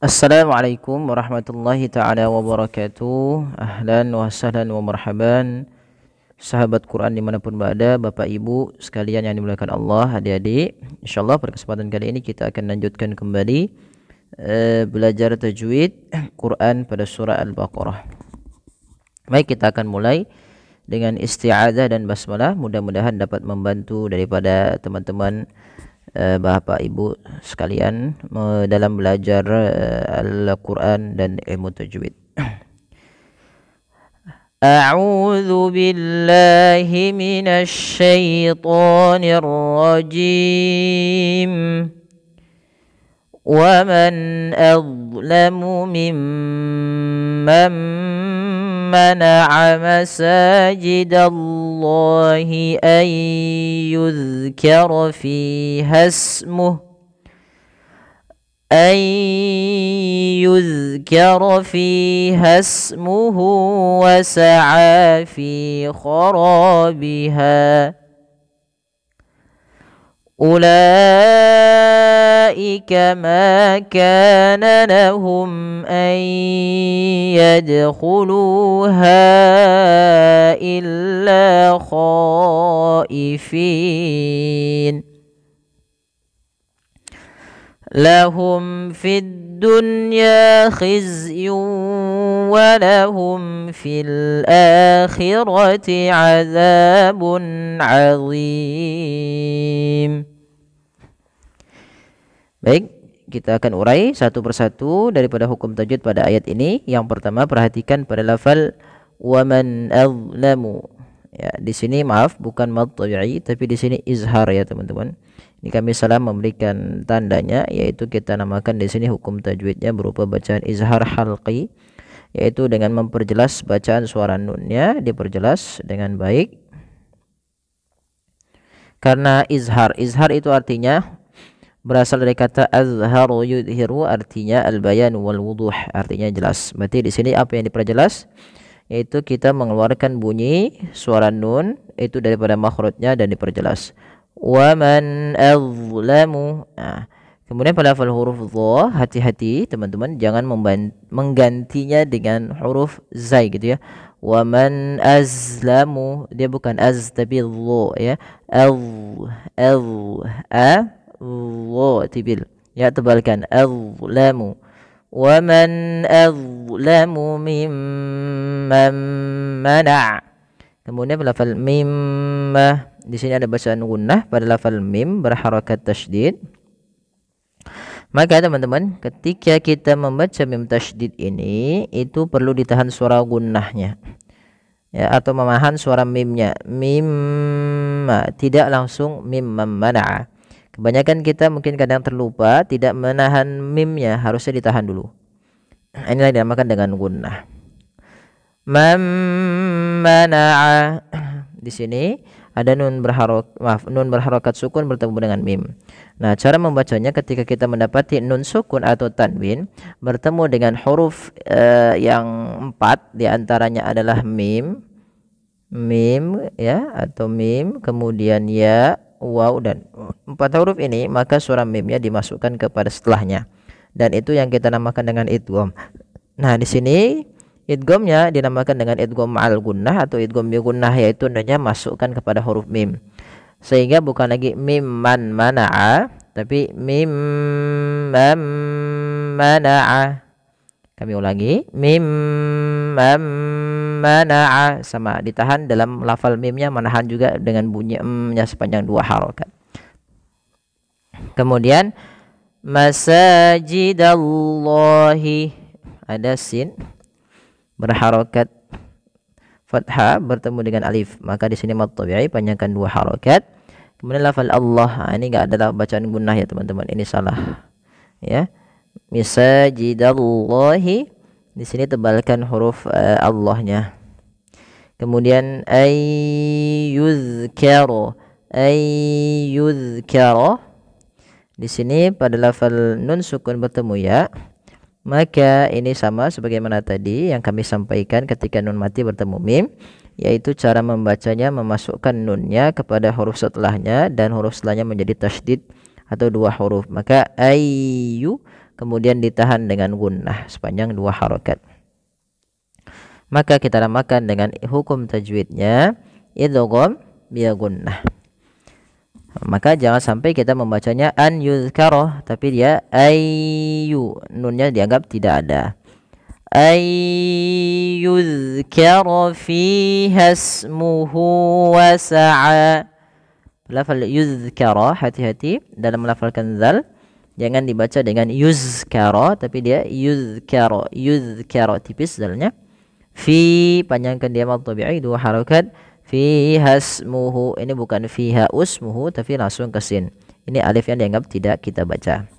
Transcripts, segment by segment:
Assalamualaikum warahmatullahi ta'ala wabarakatuh. Ahlan wa sahlan wa marhaban, sahabat Quran dimanapun berada, Bapak Ibu sekalian yang dimuliakan Allah, adik-adik. InsyaAllah pada kesempatan kali ini kita akan lanjutkan kembali belajar tajwid Quran pada surah Al-Baqarah. Baik, kita akan mulai dengan isti'adzah dan basmalah. Mudah-mudahan dapat membantu daripada teman-teman Bapak Ibu sekalian dalam belajar Al-Quran dan ilmu tajwid. A'udzu billahi minasy syaithanir rajim. Wa man adlamu mimman mana'a masajidallahi an yudhkara fiha ismuhu wa sa'a fi kharabiha أولئك ما كان لهم أن يدخلوها إلا خائفين لهم في الدنيا خزي ولهم في الآخرة عذاب عظيم. Baik, kita akan urai satu persatu daripada hukum tajwid pada ayat ini. Yang pertama, perhatikan pada lafal waman azlamu. Ya, di sini maaf bukan mad tabi'i tapi di sini izhar ya teman-teman. Ini kami salah memberikan tandanya, yaitu kita namakan di sini hukum tajwidnya berupa bacaan izhar halqi, yaitu dengan memperjelas bacaan suara nunnya, diperjelas dengan baik. Karena izhar itu artinya berasal dari kata azharu yudhiru, artinya al-bayan wal wuduh, artinya jelas. Berarti di sini apa yang diperjelas? Yaitu kita mengeluarkan bunyi suara nun itu daripada makhrajnya dan diperjelas. Wa man azlamu. Nah, kemudian pada lafal huruf dha, hati-hati teman-teman, jangan menggantinya dengan huruf zai gitu ya. Wa man azlamu, dia bukan az tapi dha ya. Allah tibil ya, tebalkan azlamu. Wa man azlamu mimman mana'. Kemudian pada lafal mimma, di sini ada bacaan gunnah pada lafal mim berharakat tasydid. Maka teman-teman, ketika kita membaca mim tasydid ini, itu perlu ditahan suara gunnahnya ya, atau menahan suara mimnya. Mimma, tidak langsung mimman mana'a. Kebanyakan kita mungkin kadang terlupa tidak menahan mimnya, harusnya ditahan dulu. Inilah dinamakan dengan gunnah. Mana'a. Di sini ada nun berharokat sukun bertemu dengan mim. Nah, cara membacanya ketika kita mendapati nun sukun atau tanwin bertemu dengan huruf yang 4, diantaranya adalah mim ya, atau mim, kemudian ya, waw, dan 4 huruf ini, maka suara mimnya dimasukkan kepada setelahnya, dan itu yang kita namakan dengan idgham. Nah, di sini idghamnya dinamakan dengan idgham ma'al gunnah atau idgham bi gunnah, yaitu nunnya masukkan kepada huruf mim, sehingga bukan lagi mimman mana'a tapi mimman mana'a. Kami ulangi, mimman mana'a, sama ditahan dalam lafal mimnya, menahan juga dengan bunyi nya sepanjang 2 harokat. Kemudian masajidallahi, ada sin berharokat fathah bertemu dengan alif, maka di sini mad tabi'i panjangkan 2 harokat. Kemudian lafal Allah, ini enggak ada bacaan gunnah ya teman-teman, ini salah ya. Masajidallahi, di sini tebalkan huruf Allahnya. Kemudian ayyuzkara, di sini pada lafal nun sukun bertemu ya, maka ini sama sebagaimana tadi yang kami sampaikan ketika nun mati bertemu mim, yaitu cara membacanya memasukkan nunnya kepada huruf setelahnya dan huruf setelahnya menjadi tasydid atau 2 huruf. Maka ayyu kemudian ditahan dengan gunnah sepanjang 2 harokat. Maka kita namakan dengan hukum tajwidnya idgham bi gunnah. Maka jangan sampai kita membacanya an yuzkara tapi dia ayyu, nunnya dianggap tidak ada. Ayyuzkara fiha ismuhu wa sa'a. Lafal yuzkara, hati-hati dalam melafalkan zal, jangan dibaca dengan yuzkara tapi dia yuzkara, yuzkara tipis zalnya. Fi, panjangkan dia mad tabi'i 2 harakat. Fiha ismuhu, ini bukan fiha usmuhu tapi langsung ke sin. Ini alif yang dianggap tidak kita baca.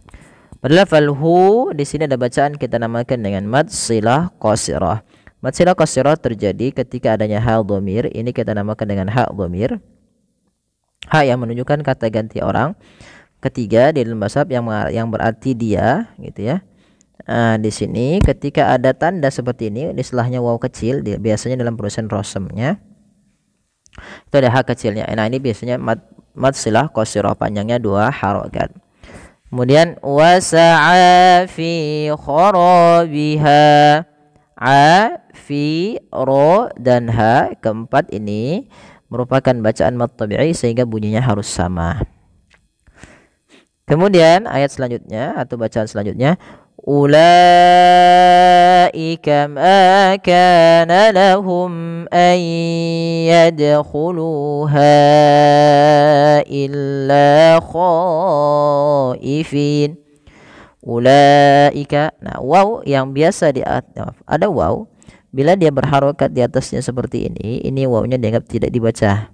Pada lafal hu di sini ada bacaan kita namakan dengan mad silah qasirah. Mad silah qasirah terjadi ketika adanya hal dhamir. Ini kita namakan dengan hak dhamir. Hak yang menunjukkan kata ganti orang ketiga di dalam bahasa yang berarti dia, gitu ya. Di sini ketika ada tanda seperti ini, istilahnya waw kecil, biasanya dalam perusahaan rosemnya itu ada hak kecilnya. Nah, ini biasanya mad silah qasirah, panjangnya 2 harokat. Kemudian wasa'a fi kharabiha, a, fi, ro, dan ha, keempat ini merupakan bacaan mad tabi'i sehingga bunyinya harus sama. Kemudian ayat selanjutnya atau bacaan selanjutnya, ulaika ma kana lahum an yadkhuluha illa khaifin. Ulaika, nah waw yang biasa ada waw, bila dia berharokat di atasnya seperti ini wawnya dianggap tidak dibaca,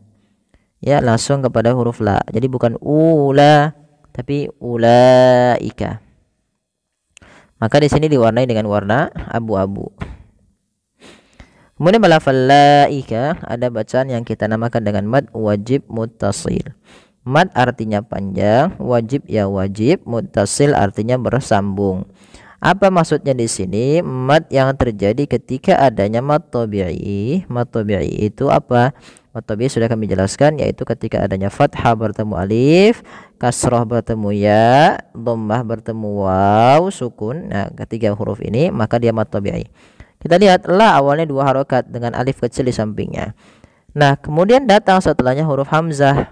ya, langsung kepada huruf la. Jadi bukan ula tapi ulaika. Maka di sini diwarnai dengan warna abu-abu. Kemudian lafal laika ada bacaan yang kita namakan dengan mad wajib muttasil. Mad artinya panjang, wajib ya wajib, muttasil artinya bersambung. Apa maksudnya di sini? Mad yang terjadi ketika adanya mad tabi'i. Mad tabi'i itu apa? Mad tabi'i sudah kami jelaskan, yaitu ketika adanya fathah bertemu alif, kasrah bertemu ya, dhammah bertemu waw, sukun. Nah, ketiga huruf ini maka dia mad tabi'i. Kita lihat la awalnya 2 harokat dengan alif kecil di sampingnya. Nah, kemudian datang setelahnya huruf hamzah.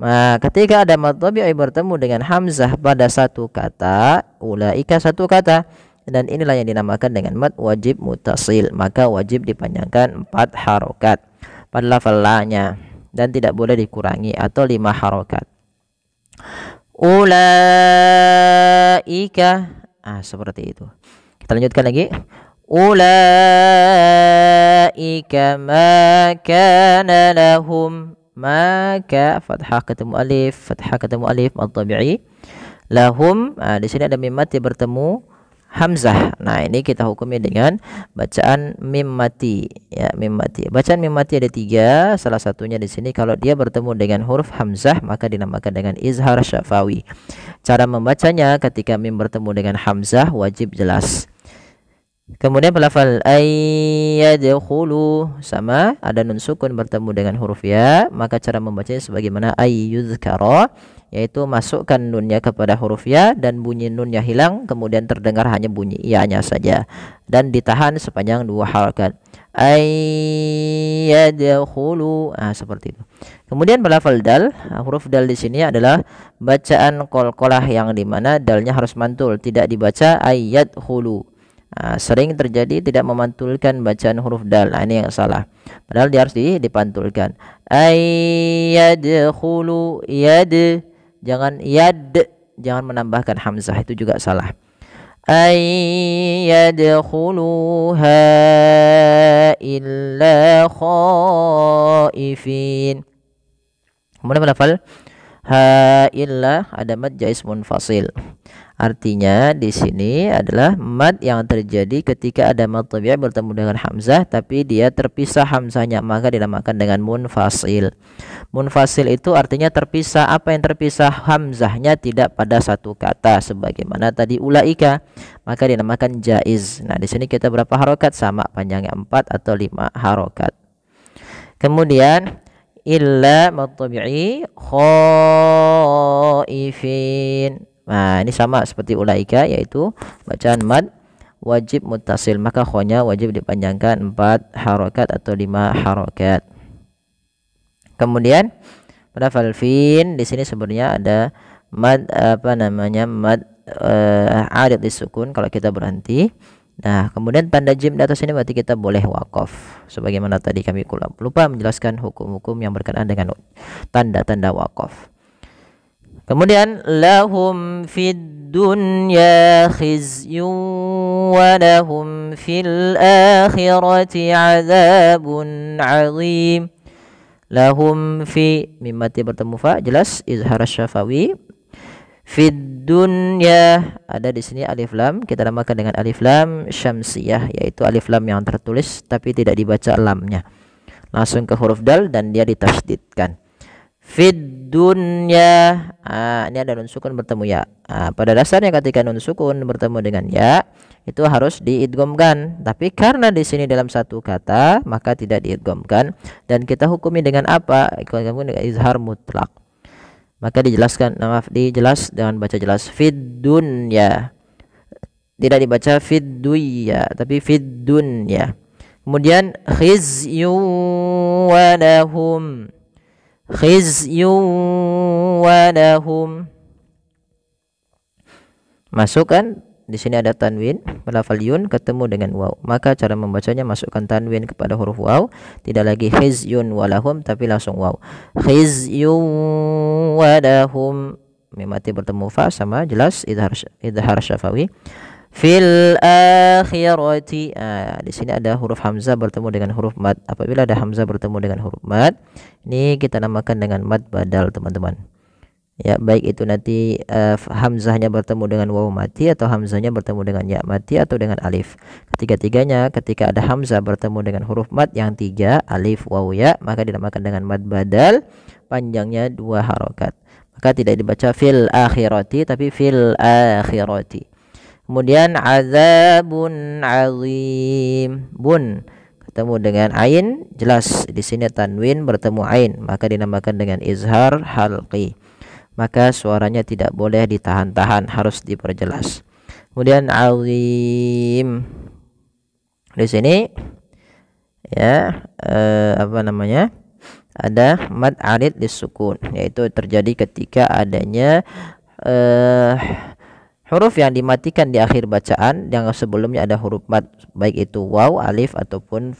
Nah, ketika ada mad tabi'i bertemu dengan hamzah pada satu kata, ulaika satu kata, dan inilah yang dinamakan dengan mad wajib muttasil, maka wajib dipanjangkan 4 harokat pada lafal la-nya dan tidak boleh dikurangi atau 5 harokat. Ulaika, seperti itu. Kita lanjutkan lagi. Ulaika ma kana lahum, maka fathah ketemu alif mad tabi'i. Lahum, di sini ada mim mati bertemu hamzah. Nah, ini kita hukumi dengan bacaan mim mati, ya, mim mati. Bacaan mim mati ada 3, salah satunya di sini kalau dia bertemu dengan huruf hamzah maka dinamakan dengan izhar syafawi. Cara membacanya ketika mim bertemu dengan hamzah wajib jelas. Kemudian pelafal ayyadkhulu sama, ada nun sukun bertemu dengan huruf ya, maka cara membacanya sebagaimana ayyuzkara, yaitu masukkan nunnya kepada huruf ya dan bunyi nunnya hilang, kemudian terdengar hanya bunyi iya-nya saja dan ditahan sepanjang 2 harakat. Ayyadkhulu, seperti itu. Kemudian pelafal dal, huruf dal di sini adalah bacaan qalqalah yang dimana dalnya harus mantul, tidak dibaca ayyadkhulu. Sering terjadi tidak memantulkan bacaan huruf dal. Ini yang salah. Padahal dia harus dipantulkan. Ayyadkhulu, yad, jangan yad, jangan menambahkan hamzah, itu juga salah. Ayyadkhuluha illa khaifin. Kemudian melafal ha illa, ada mad jaiz munfasil. Artinya di sini adalah mad yang terjadi ketika ada mad tabi'i bertemu dengan hamzah tapi dia terpisah hamzahnya, maka dinamakan dengan munfasil. Munfasil itu artinya terpisah. Apa yang terpisah? Hamzahnya tidak pada satu kata sebagaimana tadi ulaika, maka dinamakan jaiz. Nah, di sini kita berapa harokat? Sama, panjangnya 4 atau 5 harokat. Kemudian illa mad tabi'i khaifin. Nah, ini sama seperti ulaika, yaitu bacaan mad wajib muttasil, maka khonya wajib dipanjangkan 4 harokat atau 5 harokat. Kemudian pada falfin di sini sebenarnya ada mad mad arid disukun kalau kita berhenti. Nah, kemudian tanda jim di atas ini berarti kita boleh wakaf. Sebagaimana tadi kami lupa menjelaskan hukum-hukum yang berkenaan dengan tanda-tanda wakaf. Kemudian lahum fid dunya khizyun wa lahum fil akhirati adzabun azim. Lahum fi mim mati bertemu fa, jelas izhar syafawi. Fid dunya ada di sini alif lam, kita namakan dengan alif lam syamsiyah, yaitu alif lam yang tertulis tapi tidak dibaca lamnya, langsung ke huruf dal dan dia ditasydidkan. Fid dunya, ini ada nun sukun bertemu ya. Pada dasarnya ketika nun sukun bertemu dengan ya itu harus diidghamkan, tapi karena di sini dalam satu kata maka tidak diidghamkan, dan kita hukumi dengan apa? Dengan izhar mutlak. Maka dijelaskan, dijelas dengan baca jelas fid dunya, tidak dibaca fid dunya tapi fid dunya. Kemudian khizyun wa lahum, khizyun wa lahum, masukkan di sini ada tanwin melafal yun ketemu dengan waw, maka cara membacanya masukkan tanwin kepada huruf waw, tidak lagi khizyun walahum tapi langsung waw, khizyun walahum. Mim mati bertemu fa sama jelas idhar syafawi. Fil akhirati, di sini ada huruf hamzah bertemu dengan huruf mad. Apabila ada hamzah bertemu dengan huruf mad, ini kita namakan dengan mad badal, teman-teman. Ya, baik itu nanti hamzahnya bertemu dengan waw mati atau hamzahnya bertemu dengan ya mati atau dengan alif. Ketiga-tiganya ketika ada hamzah bertemu dengan huruf mad yang 3 alif waw ya, maka dinamakan dengan mad badal, panjangnya 2 harokat. Maka tidak dibaca fil akhirati tapi fil akhirati. Kemudian azabun azim, bun ketemu dengan ain, jelas di sini tanwin bertemu ain, maka dinamakan dengan izhar halqi, maka suaranya tidak boleh ditahan-tahan, harus diperjelas. Kemudian azim di sini ya ada mad arid disukun, yaitu terjadi ketika adanya huruf yang dimatikan di akhir bacaan yang sebelumnya ada huruf mad, baik itu waw, alif ataupun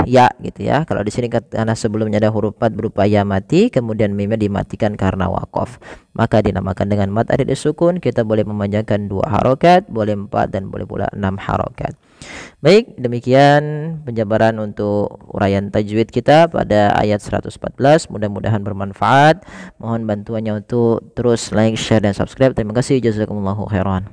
ya gitu ya. Kalau di sini karena sebelumnya ada huruf mad berupa ya mati, kemudian mimnya dimatikan karena waqaf, maka dinamakan dengan mad arid disukun. Kita boleh memanjangkan 2 harokat, boleh 4 dan boleh pula 6 harokat. Baik, demikian penjabaran untuk uraian tajwid kita pada ayat 114. Mudah-mudahan bermanfaat. Mohon bantuannya untuk terus like, share dan subscribe. Terima kasih. Jazakumullahu khairan.